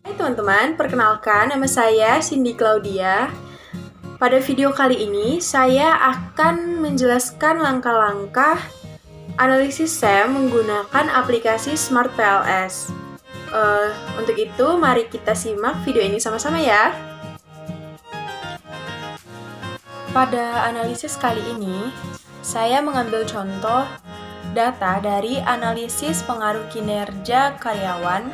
Hai teman-teman, perkenalkan nama saya Cindy Claudia. Pada video kali ini saya akan menjelaskan langkah-langkah analisis SEM menggunakan aplikasi Smart PLS. Untuk itu, mari kita simak video ini sama-sama ya. Pada analisis kali ini, saya mengambil contoh data dari analisis pengaruh kinerja karyawan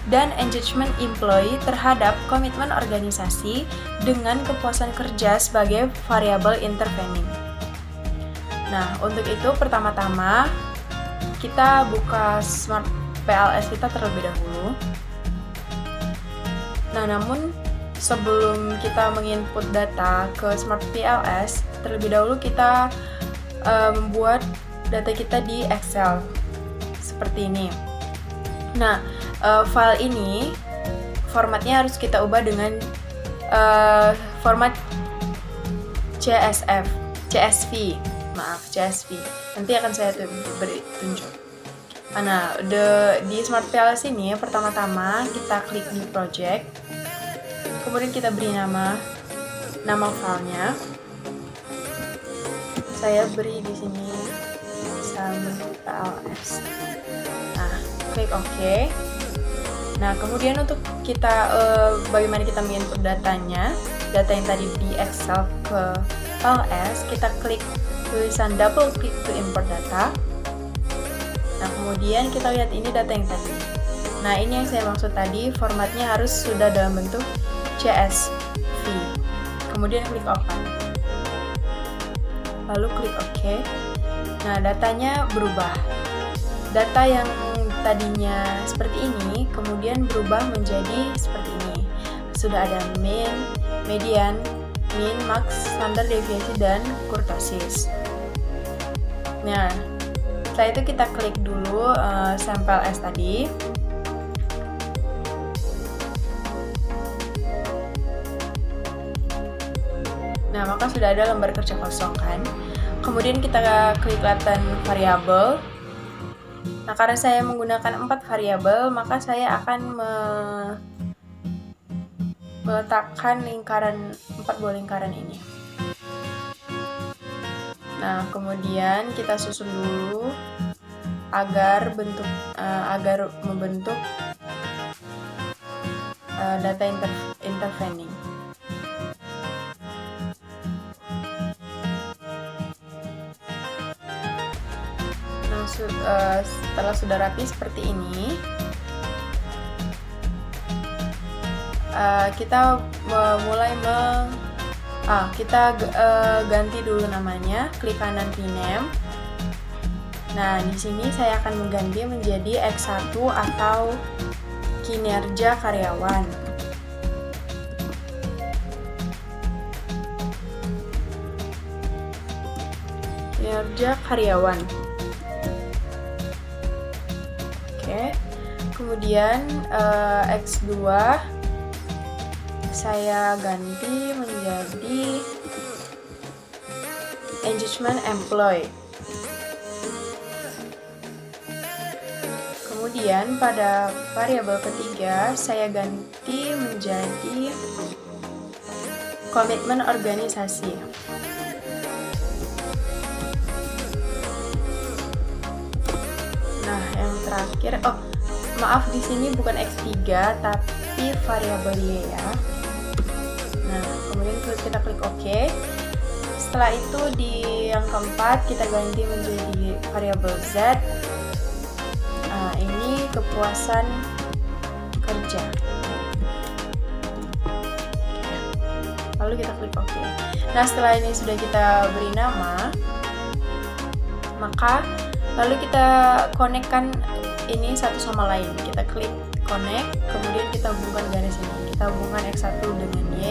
dan engagement employee terhadap komitmen organisasi dengan kepuasan kerja sebagai variabel intervening. Nah, untuk itu pertama-tama kita buka Smart PLS kita terlebih dahulu. Nah, namun sebelum kita menginput data ke Smart PLS, terlebih dahulu kita membuat data kita di Excel seperti ini. Nah, file ini formatnya harus kita ubah dengan format CSV. Nanti akan saya beri tunjuk. Nah, di Smart PLS ini pertama-tama kita klik di project. Kemudian kita beri nama filenya. Saya beri di sini PLS. Nah, klik OK. Nah, kemudian untuk kita bagaimana kita menginput datanya, data yang tadi di Excel ke PLS, kita klik tulisan double click to import data. Nah, kemudian kita lihat ini data yang tadi. Nah, ini yang saya maksud tadi, formatnya harus sudah dalam bentuk CSV. Kemudian klik open. Lalu klik OK. Nah, datanya berubah. Data yang tadinya seperti ini, kemudian berubah menjadi seperti ini. Sudah ada mean, median, min, max, standar deviasi, dan kurtosis. Nah, setelah itu kita klik dulu sampel S tadi. Nah, maka sudah ada lembar kerja kosong kan. Kemudian kita klik Latent variabel. Nah, karena saya menggunakan 4 variabel, maka saya akan meletakkan 4 buah lingkaran ini. Nah, kemudian kita susun dulu agar membentuk data intervening. Setelah sudah rapi seperti ini, kita ganti dulu namanya, klik kanan rename. Nah, di sini saya akan mengganti menjadi X1 atau kinerja karyawan. Kinerja karyawan. Oke. Kemudian X2 saya ganti menjadi engagement employee. Kemudian pada variabel ketiga saya ganti menjadi komitmen organisasi. Nah, yang terakhir, maaf, di sini bukan X3 tapi variabel Y ya. Nah, kemudian kita klik OK. Setelah itu di yang keempat kita ganti menjadi variabel Z. Nah, ini kepuasan kerja. Lalu kita klik OK. Nah, setelah ini sudah kita beri nama, maka lalu kita konekkan ini satu sama lain. Kita klik connect, kemudian kita hubungkan garis ini. Kita hubungkan X1 dengan Y.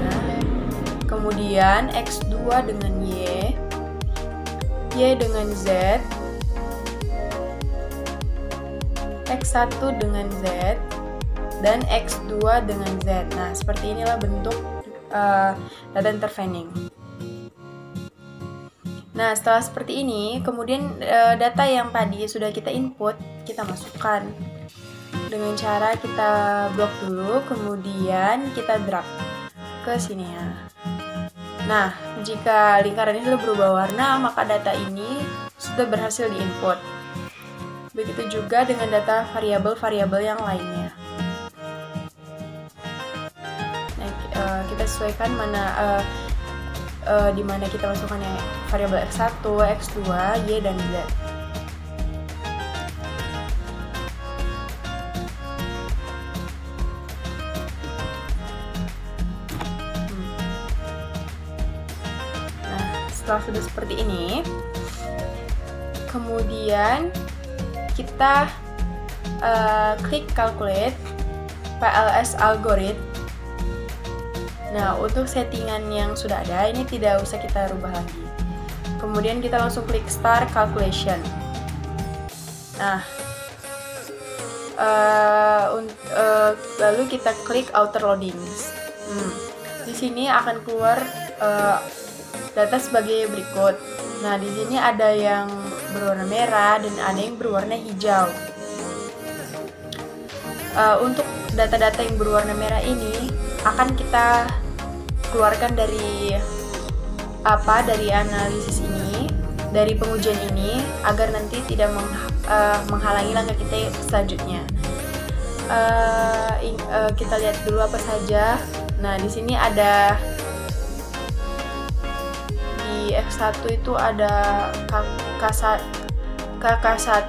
Nah, kemudian X2 dengan Y dengan Z, X1 dengan Z, dan X2 dengan Z. Nah, seperti inilah bentuk data intervening. Nah, setelah seperti ini, kemudian data yang tadi sudah kita input, kita masukkan. Dengan cara kita blok dulu, kemudian kita drag ke sini ya. Nah, jika lingkaran ini sudah berubah warna, maka data ini sudah berhasil diinput. Begitu juga dengan data variabel-variabel yang lainnya. Nah, kita sesuaikan mana di mana kita masukkan variabel X1, X2, Y, dan Z. Nah, setelah sudah seperti ini, kemudian kita klik calculate PLS algorithm. Nah, untuk settingan yang sudah ada, ini tidak usah kita rubah lagi. Kemudian kita langsung klik Start Calculation. Nah, lalu kita klik Outer Loadings. Di sini akan keluar data sebagai berikut. Nah, di sini ada yang berwarna merah dan ada yang berwarna hijau. Untuk data-data yang berwarna merah ini akan kita keluarkan dari analisis ini, dari pengujian ini, agar nanti tidak menghalangi langkah kita selanjutnya. Kita lihat dulu apa saja. Nah, di sini ada di X1 itu ada KK1,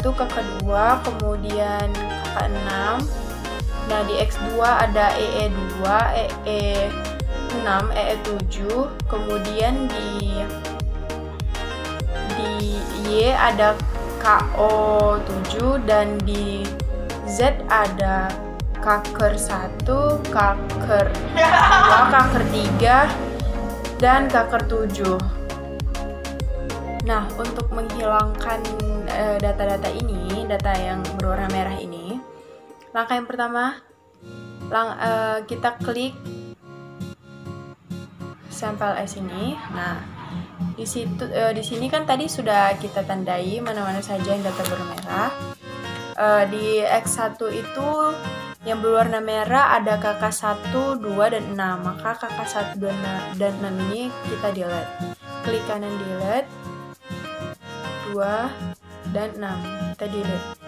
KK2, kemudian KK6. Nah, di X2 ada EE2, EE6, EE7, kemudian di Y ada KO7, dan di Z ada KKR1, KKR2, KKR3, dan KKR7. Nah, untuk menghilangkan data-data ini, data yang berwarna merah ini, langkah yang pertama, kita klik sampel S ini. Nah, di sini kan tadi sudah kita tandai mana-mana saja yang data berwarna merah. Di X1 itu yang berwarna merah ada KK1, 2, dan 6. Maka KK1 dan 6 ini kita delete. Klik kanan delete, 2, dan 6. Kita delete.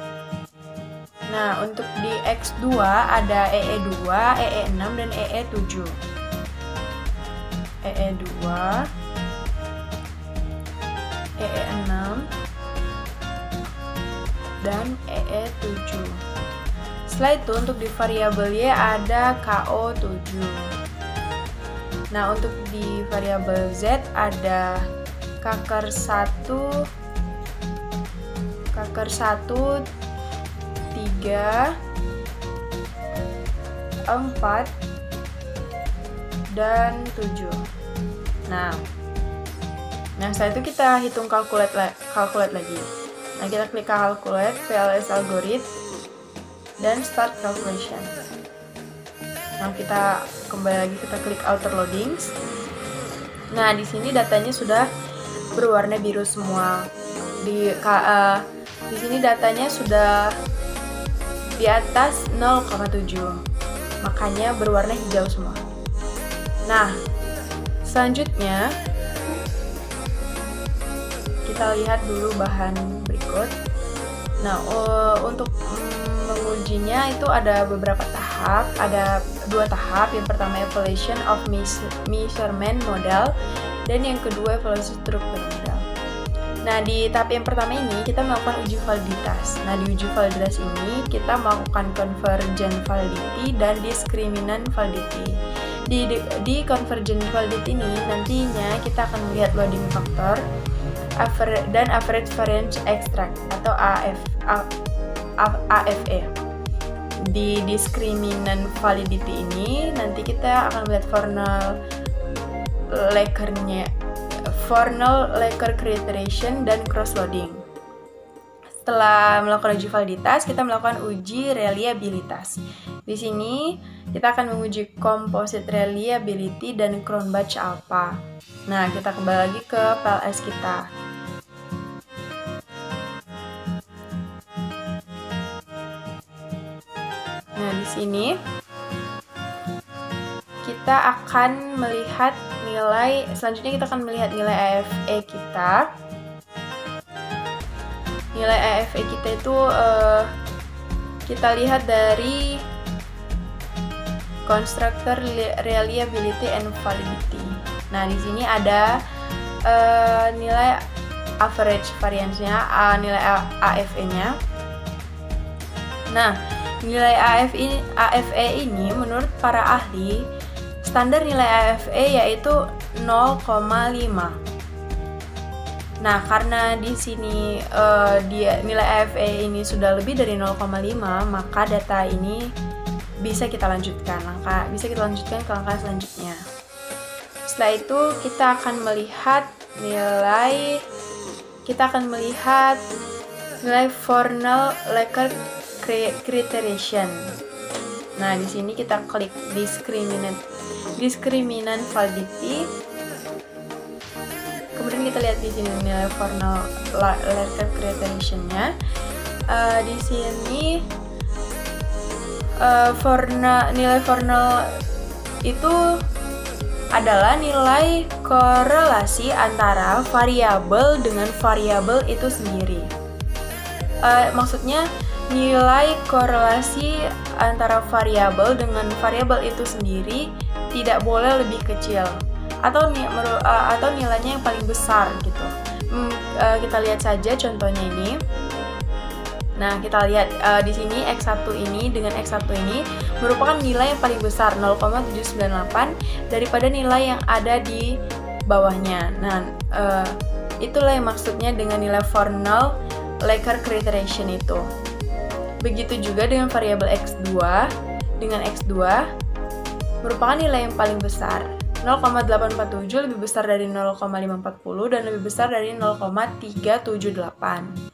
Nah, untuk di X2 ada EE2, EE6, dan EE7. EE2, EE6, dan EE7. Setelah itu untuk di variabel Y ada KO7. Nah, untuk di variabel Z ada KKR1, 3, 4, dan 7. Nah, setelah itu kita hitung calculate lagi. Nah, kita klik calculate PLS algorithm dan start calculation. Nah, kita kembali lagi, kita klik outer loadings. Nah, di sini datanya sudah berwarna biru semua. Di sini datanya sudah di atas 0,7, makanya berwarna hijau semua. Nah, selanjutnya kita lihat dulu bahan berikut. Nah, untuk mengujinya itu ada beberapa tahap, ada 2 tahap. Yang pertama evaluation of measurement model, dan yang kedua evaluasi struktur model. Nah, di tahap yang pertama ini kita melakukan uji validitas. Nah, di uji validitas ini kita melakukan convergent validity dan discriminant validity. Di convergent validity ini nantinya kita akan melihat loading factor dan average variance extract atau AFE. Di discriminant validity ini nanti kita akan melihat Fornell Laker reiteration dan cross loading. Setelah melakukan uji validitas, kita melakukan uji reliabilitas. Di sini kita akan menguji composite reliability dan Cronbach alpha. Nah, kita kembali lagi ke PLS kita. di sini kita akan melihat nilai, selanjutnya kita akan melihat nilai AFE kita. Nilai AFE kita itu kita lihat dari constructor reliability and validity. Nah, di sini ada nilai average variance-nya, nilai AFE-nya. Nah, nilai AFE ini menurut para ahli, standar nilai AFE yaitu 0,5. Nah, karena di sini nilai AFE ini sudah lebih dari 0,5, maka data ini bisa kita lanjutkan ke langkah selanjutnya. Setelah itu kita akan melihat nilai Fornell Likert Criterion. Nah, di sini kita klik discriminant validity. Kemudian kita lihat di sini nilai Fornell Likert Criterion-nya. Di sini nilai Fornell itu adalah nilai korelasi antara variabel dengan variabel itu sendiri. Maksudnya nilai korelasi antara variabel dengan variabel itu sendiri tidak boleh lebih kecil atau nilainya yang paling besar gitu. Kita lihat saja contohnya ini. Nah, kita lihat di sini X1 ini dengan X1 ini merupakan nilai yang paling besar 0,798 daripada nilai yang ada di bawahnya. Nah, itulah yang maksudnya dengan nilai Fornell Likert Criterion itu. Begitu juga dengan variabel X2. Dengan X2 merupakan nilai yang paling besar 0,847 lebih besar dari 0,540 dan lebih besar dari 0,378.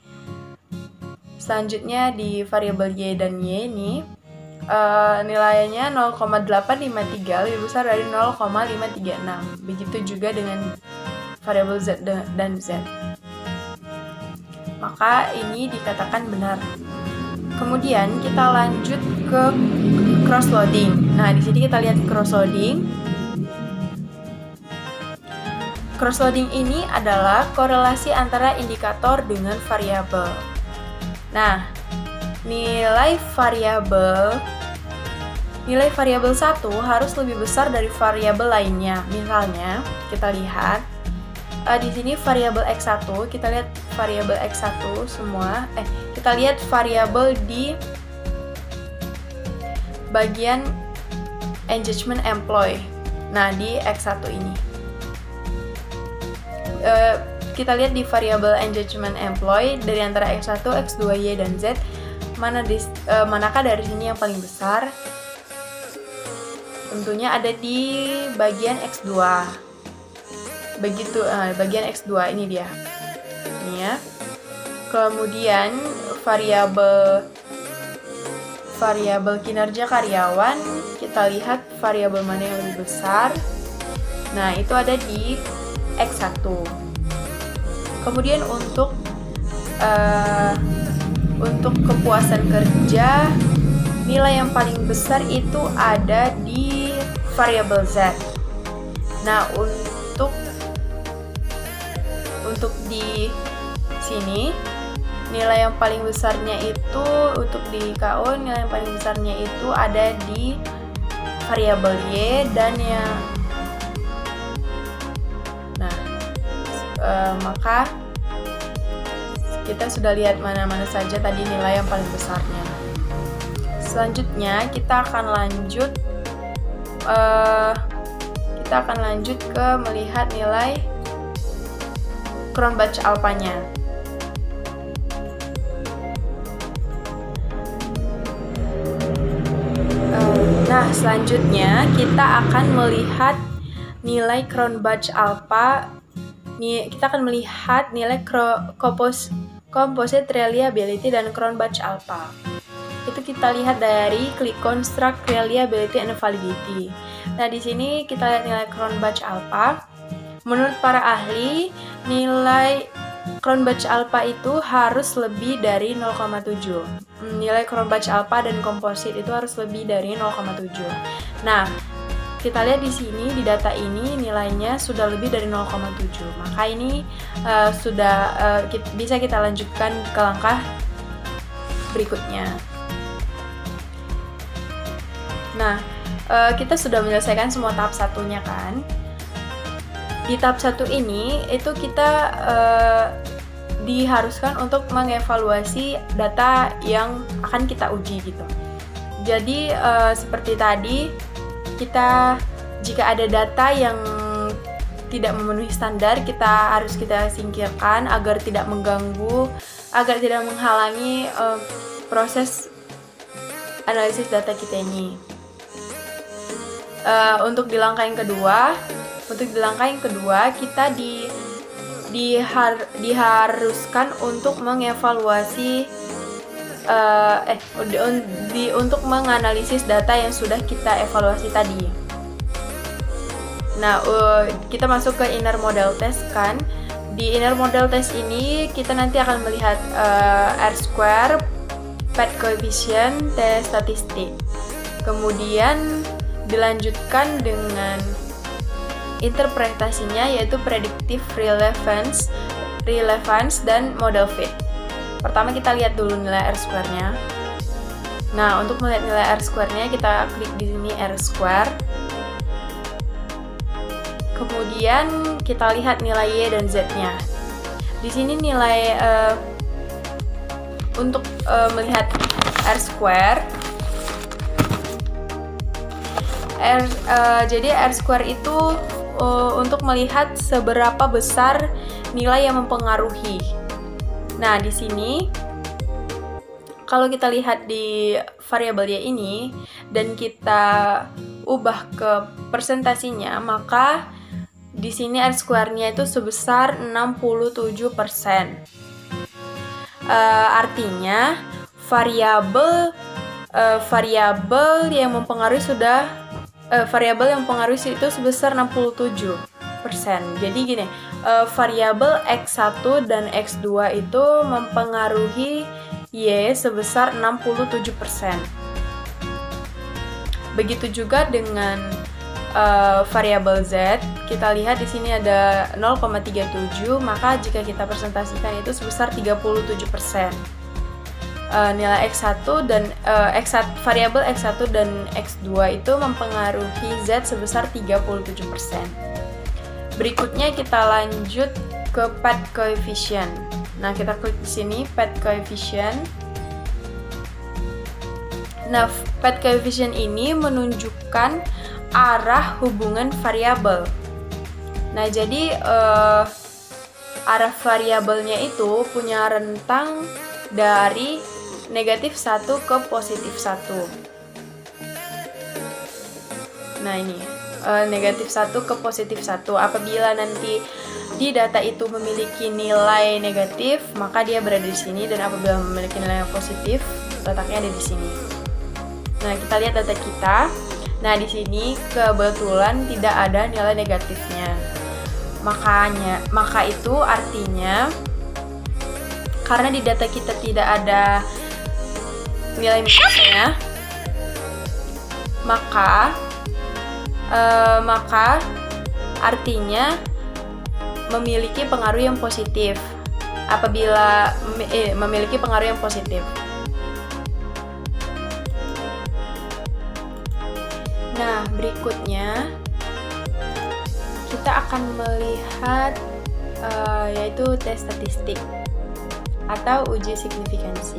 Selanjutnya di variabel Y dan Y ini nilainya 0,853 lebih besar dari 0,536. Begitu juga dengan variabel Z dan Z. Maka ini dikatakan benar. Kemudian kita lanjut ke cross loading. Nah, di sini kita lihat cross loading. Cross loading ini adalah korelasi antara indikator dengan variabel. Nah, nilai variabel 1 harus lebih besar dari variabel lainnya. Misalnya, kita lihat di sini variabel X1, kita lihat variabel X1 semua. Kita lihat variabel di bagian engagement employee. Nah, di X1 ini. Kita lihat di variabel engagement employee dari antara X1, X2, Y, dan Z, manakah dari sini yang paling besar? Tentunya ada di bagian X2. Begitu, bagian X2 ini dia. Ini ya. Kemudian variabel kinerja karyawan, kita lihat variabel mana yang lebih besar. Nah, itu ada di X1. Kemudian untuk kepuasan kerja, nilai yang paling besar itu ada di variabel Z. Nah, untuk di sini nilai yang paling besarnya itu untuk di KO, nilai yang paling besarnya itu ada di variabel Y dan yang maka kita sudah lihat mana-mana saja tadi nilai yang paling besarnya. Selanjutnya kita akan lanjut ke melihat nilai Cronbach alpha-nya. Nah, selanjutnya kita akan melihat nilai Cronbach alpha. Kita akan melihat nilai composite reliability dan Cronbach alpha. Itu kita lihat dari klik construct reliability and validity. Nah, di sini kita lihat nilai Cronbach alpha. Menurut para ahli, nilai Cronbach alpha itu harus lebih dari 0,7. Nilai Cronbach alpha dan komposit itu harus lebih dari 0,7. Nah, kita lihat di sini di data ini nilainya sudah lebih dari 0,7. Maka ini bisa kita lanjutkan ke langkah berikutnya. Nah, kita sudah menyelesaikan semua tahap satunya kan. Di tahap 1 ini itu kita diharuskan untuk mengevaluasi data yang akan kita uji gitu. Jadi seperti tadi, jika ada data yang tidak memenuhi standar, kita singkirkan agar tidak mengganggu, agar tidak menghalangi proses analisis data kita ini. Untuk di langkah yang kedua, kita diharuskan untuk mengevaluasi untuk menganalisis data yang sudah kita evaluasi tadi. Nah, kita masuk ke inner model test kan. Di inner model test ini kita nanti akan melihat R-square, path coefficient, T statistik. Kemudian dilanjutkan dengan interpretasinya, yaitu predictive relevance dan model fit. Pertama kita lihat dulu nilai R-square-nya. Nah, untuk melihat nilai R-square-nya kita klik di sini R-square. Kemudian kita lihat nilai Y dan Z-nya. Di sini nilai untuk melihat R-square. Jadi R-square itu untuk melihat seberapa besar nilai yang mempengaruhi. Nah, di sini kalau kita lihat di variabel Y ini dan kita ubah ke persentasinya, maka di sini R-square-nya itu sebesar 67%. Artinya variabel yang mempengaruhi itu sebesar 67%. Jadi gini, variabel X1 dan X2 itu mempengaruhi Y sebesar 67%. Begitu juga dengan variabel Z, kita lihat di sini ada 0,37, maka jika kita presentasikan itu sebesar 37%. Nilai X1 dan variabel X1 dan X2 itu mempengaruhi Z sebesar 37%. Berikutnya kita lanjut ke path coefficient. Nah, kita klik di sini path coefficient. Nah, path coefficient ini menunjukkan arah hubungan variabel. Nah, jadi arah variabelnya itu punya rentang dari -1 ke +1. Nah, ini -1 ke +1. Apabila nanti di data itu memiliki nilai negatif, maka dia berada di sini, dan apabila memiliki nilai yang positif, letaknya ada di sini. Nah, kita lihat data kita. Nah, di sini kebetulan tidak ada nilai negatifnya. Maka itu artinya karena di data kita tidak ada nilai minusnya, maka artinya memiliki pengaruh yang positif. Apabila memiliki pengaruh yang positif. Nah, berikutnya kita akan melihat yaitu tes statistik atau uji signifikansi.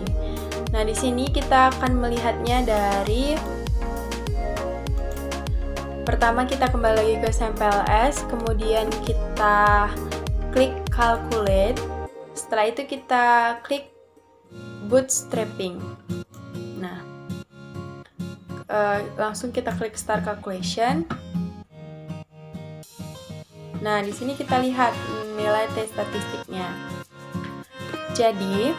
Nah, di sini kita akan melihatnya dari pertama kita kembali lagi ke SampleS, kemudian kita klik calculate. Setelah itu kita klik bootstrapping. Nah, langsung kita klik start calculation. Nah, di sini kita lihat nilai tes statistiknya. Jadi,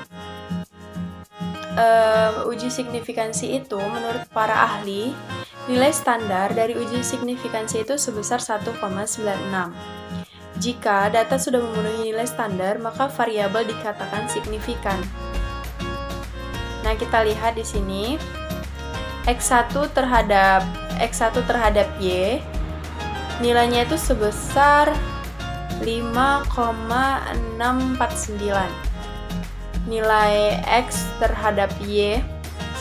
uji signifikansi itu menurut para ahli, nilai standar dari uji signifikansi itu sebesar 1,96. Jika data sudah memenuhi nilai standar, maka variabel dikatakan signifikan. Nah, kita lihat di sini X1 terhadap Y, nilainya itu sebesar 5,649. Nilai X terhadap Y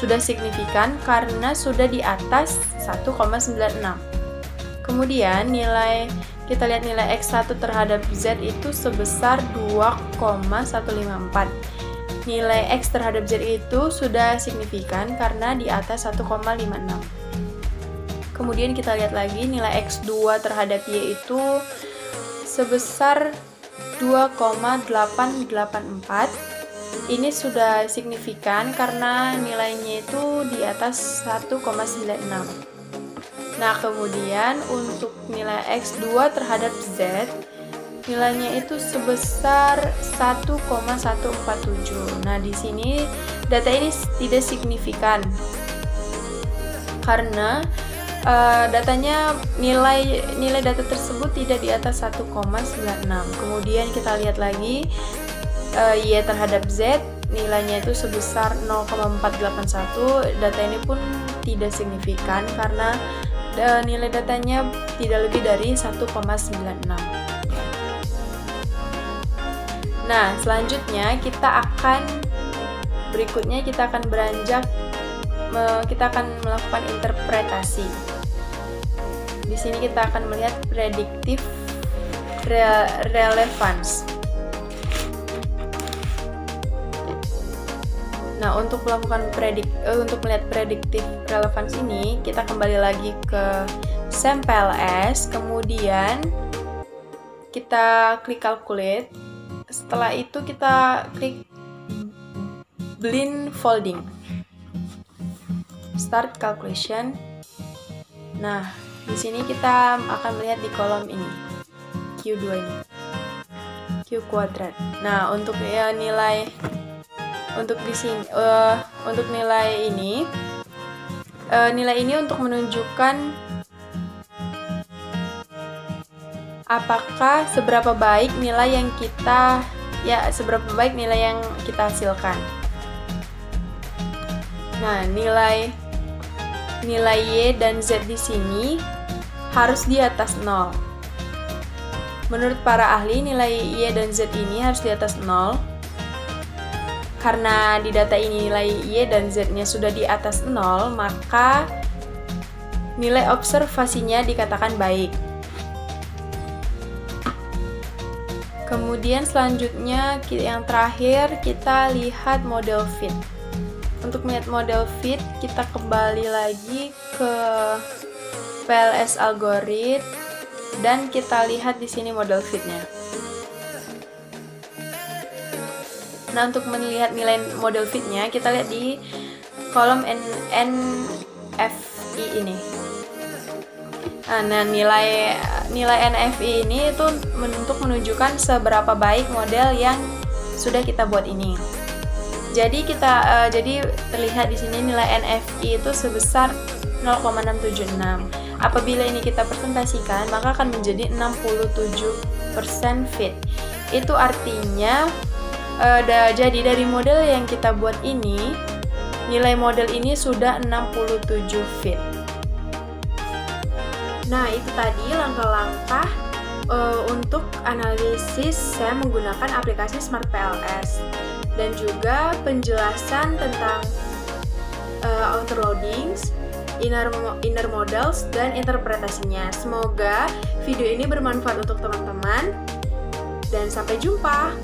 sudah signifikan karena sudah di atas 1,96. Kemudian kita lihat nilai X1 terhadap Z itu sebesar 2,154. Nilai X terhadap Z itu sudah signifikan karena di atas 1,56. Kemudian kita lihat lagi nilai X2 terhadap Y itu sebesar 2,884. Ini sudah signifikan karena nilainya itu di atas 1,96. Nah, kemudian untuk nilai X2 terhadap Z, nilainya itu sebesar 1,147. Nah, di sini data ini tidak signifikan karena nilai data tersebut tidak di atas 1,96. Kemudian kita lihat lagi Y terhadap Z, nilainya itu sebesar 0,481. Data ini pun tidak signifikan karena nilai datanya tidak lebih dari 1,96. Nah, selanjutnya kita akan beranjak, kita akan melakukan interpretasi. Di sini kita akan melihat predictive relevance. Nah, untuk melihat predictive relevance ini, kita kembali lagi ke SAM-PLS, kemudian kita klik calculate. Setelah itu kita klik blindfolding. Start calculation. Nah, di sini kita akan melihat di kolom ini, Q2 ini, Q kuadrat. Nah, untuk nilai ini untuk menunjukkan apakah seberapa baik nilai yang kita hasilkan. Nah, nilai Y dan Z di sini harus di atas 0. Menurut para ahli, nilai Y dan Z ini harus di atas 0. Karena di data ini nilai Y dan Z-nya sudah di atas 0, maka nilai observasinya dikatakan baik. Kemudian selanjutnya yang terakhir kita lihat model fit. Untuk melihat model fit, kita kembali lagi ke PLS algorithm dan kita lihat di sini model fitnya. Nah, untuk melihat nilai model fitnya, kita lihat di kolom NFI ini. Nah, nilai NFI ini itu untuk menunjukkan seberapa baik model yang sudah kita buat ini. Jadi terlihat di sini nilai NFI itu sebesar 0,676. Apabila ini kita presentasikan, maka akan menjadi 67% fit. Itu artinya jadi dari model yang kita buat ini, nilai model ini sudah 67 fit. Nah, itu tadi langkah-langkah untuk analisis SAM menggunakan aplikasi SmartPLS dan juga penjelasan tentang outer loadings, inner models, dan interpretasinya. Semoga video ini bermanfaat untuk teman-teman dan sampai jumpa.